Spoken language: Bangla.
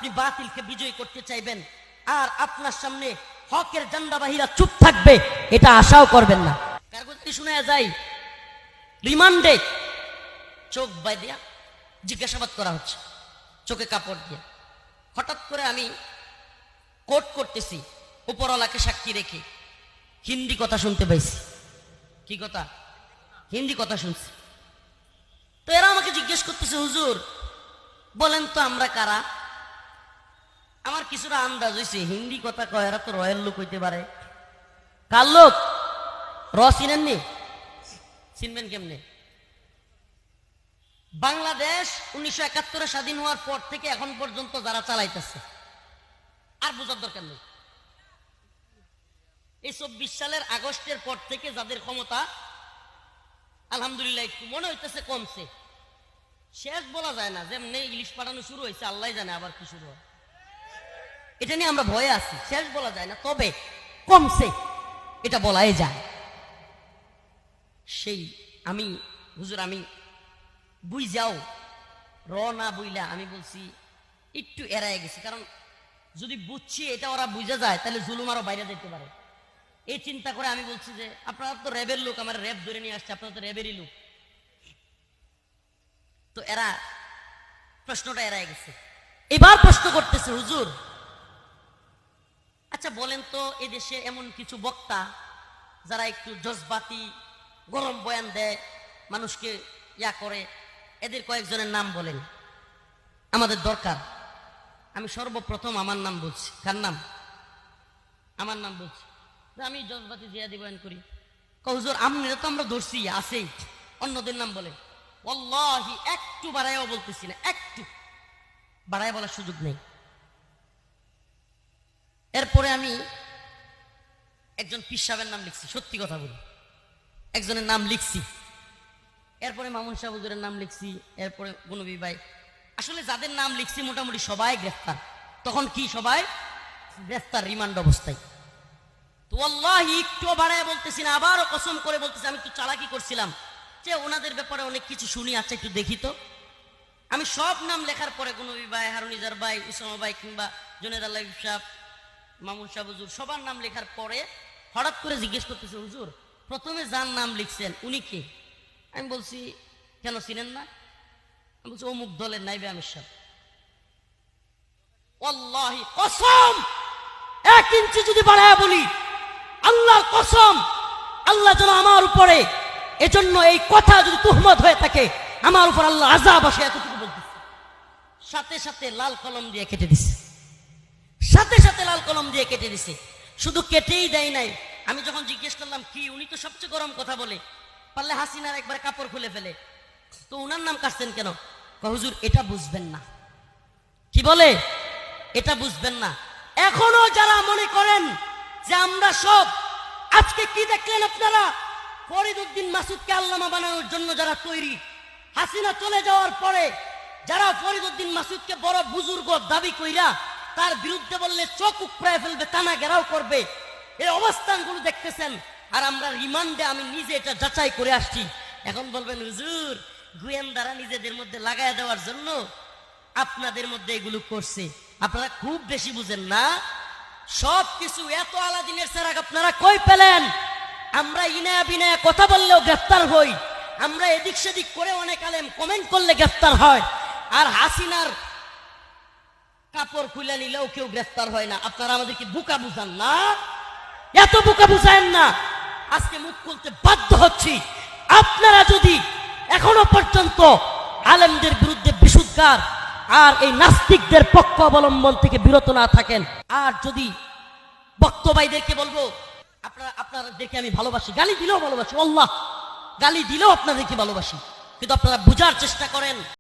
আপনি বাতিলকে বিজয়ী করতে চাইবেন, আর আপনার সামনে হকের জান্ডাবাহীরা চুপ থাকবে, এটা আশাও করবেন না। কারগতি শুনে যায় রিমান্ডে চোখ বাইদিয়া জিজ্ঞাসাবাদ করা হচ্ছে, চোখে কাপড় দিয়ে। হঠাৎ করে আমি কোর্ট করতেছি উপরওয়ালাকে সাক্ষী রেখে, হিন্দি কথা শুনতে পাইছি। কি কথা? হিন্দি কথা শুনছি। তো এরা আমাকে জিজ্ঞেস করতেছে, হুজুর বলেন তো আমরা কারা? আমার কিছুটা আন্দাজ হয়েছে হিন্দি কথা কয় এরা তো রয়্যাল লোক হইতে পারে। কার লোক? র চিনেননি? চিনবেন কেমনে? বাংলাদেশ 1971 স্বাধীন হওয়ার পর থেকে এখন পর্যন্ত যারা চালাইতেছে, আর বোঝার দরকার নেই। এই 24 সালের আগস্টের পর থেকে যাদের ক্ষমতা আলহামদুলিল্লাহ একটু মনে হইতেছে কমছে। শেষ বলা যায় না, যেমনি ইলিশ পাঠানো শুরু হয়েছে আল্লাহ জানে আবার কি শুরু হয়, এটা নিয়ে আমরা ভয়ে আছি। শেষ বলা যায় না, তবে কমছে এটা বলাই যায়। সেই আমি হুজুর আমি বুঝ যাও র না বুঝলা আমি বলছি একটু এড়ায় গেছি, কারণ যদি বুঝছি এটা ওরা বুঝে যায় তাহলে জুলুম আরো বাইরে যেতে পারে। এই চিন্তা করে আমি বলছি যে আপনারা তো র্যাবের লোক, আমার র্যাব ধরে নিয়ে আসছে, আপনারা তো র্যাবেরই লোক। তো এরা প্রশ্নটা এড়ায় গেছে। এবার প্রশ্ন করতেছে, হুজুর আচ্ছা বলেন তো এদেশে এমন কিছু বক্তা যারা একটু জজবাতি গরম বয়ান দেয়, মানুষকে ইয়া করে, এদের কয়েকজনের নাম বলেন, আমাদের দরকার। আমি সর্বপ্রথম আমার নাম বলছি। কার নাম? আমার নাম বলছি। আমি জজবাতি জিয়াদি বয়ান করি। হুজুর আমনিরা তো আমরা ধরছি আছেই, অন্যদের নাম বলেন। ওয়াল্লাহি একটু বাড়াইও বলতেছি না, একটু বাড়াই বলার সুযোগ নেই। এরপরে আমি একজন পীর সাহেবের নাম লিখছি, সত্যি কথা বলি একজনের নাম লিখছি। এরপরে মামুন সাহেব হুজুরের নাম লিখছি। এরপরে গুনবী ভাই, আসলে যাদের নাম লিখছি মোটামুটি সবাই গ্রেফতার। তখন কি সবাই গ্রেফতার, রিমান্ড অবস্থায়। তো আল্লাহি একটু বাড়ায় বলতেছি না, আবারও কসম করে বলতেছি আমি একটু চালাকি করছিলাম যে ওনাদের ব্যাপারে অনেক কিছু শুনি, আচ্ছা একটু দেখি তো। আমি সব নাম লেখার পরে গুনবী ভাই, হারুনিজার ভাই, উসামা ভাই কিংবা জুনেদ আল্লাহ সাহেব, মামুন সাহেব হুজুর সবার নাম লেখার পরে হঠাৎ করে জিজ্ঞেস করতেছে, হুজুর প্রথমে যার নাম লিখছেন উনি কে? আমি বলছি কেন চিনেন না? আমি বলছি অমুক দলের নাইবে আমির সাহেব। ওয়াল্লাহি কসম, 1 ইঞ্চি যদি বাড়ায় বলি আল্লাহর কসম, আল্লাহ যেন আমার উপরে, এজন্য এই কথা যদি তুহমত হয়ে থাকে আমার উপর আল্লাহ আযাব আসে, এতটুকু বলতেছে। সাথে সাথে লাল কলম দিয়ে কেটে দিছে, সাথে সাথে লাল কলম দিয়ে কেটে দিছে। শুধু কেটেই দেয় নাই, আমি যখন জিজ্ঞেস করলাম কি, উনি তো সবচেয়ে গরম কথা বলে, পারলে হাসিনার একবার কাপড় খুলে ফেলে, তো উনার নাম কাটছেন কেন? হুজুর এটা বুঝবেন না। কি বলে? এটা বুঝবেন না। এখনো যারা মনে করেন যে আমরা সব, আজকে কি দেখলেন আপনারা? ফরিদ উদ্দিন মাসুদকে আল্লামা বানানোর জন্য যারা তৈরি, হাসিনা চলে যাওয়ার পরে যারা ফরিদ উদ্দিন মাসুদকে বড় বুজুর্গ দাবি কইরা তার বিরুদ্ধে বললে চোখ উপড়ায় ফেলবে, টানা ঘেরাও করবে, এই অবস্থানগুলো দেখতেছেন। আর আমরা রিমান্ডে, আমি নিজে এটা যাচাই করে আসছি। এখন বলবেন হুজুর গোয়েন্দারা নিজেদের মধ্যে লাগায় দেওয়ার জন্য আপনাদের মধ্যে এগুলো করছে। আপনারা খুব বেশি বুঝেন না। সব কিছু এত আলাদিনের সেরাক আপনারা কই পেলেন? আমরা ইনায়া বিনায়া কথা বললেও গ্রেফতার হই, আমরা এদিক সেদিক করে অনেক আলেম কমেন্ট করলে গ্রেফতার হয়, আর হাসিনার কাপড় খুলে নিলেও কেউ গ্রেফতার হয় না। আপনারা আমাদেরকে বোকা বুঝান না, এত বোকা বুঝায়েন না। আজকে মুখ খুলতে বাধ্য হচ্ছি। আপনারা যদি এখনো পর্যন্ত আলেমদের বিরুদ্ধে বিশুদ্ধার আর এই নাস্তিকদের পক্ষ অবলম্বন থেকে বিরত না থাকেন, আর যদি বক্তব্যদেরকে বলবো আপনাদেরকে আমি ভালোবাসি, গালি দিলেও ভালোবাসি, আল্লাহ গালি দিলেও আপনাদেরকে ভালোবাসি, কিন্তু আপনারা বুঝার চেষ্টা করেন।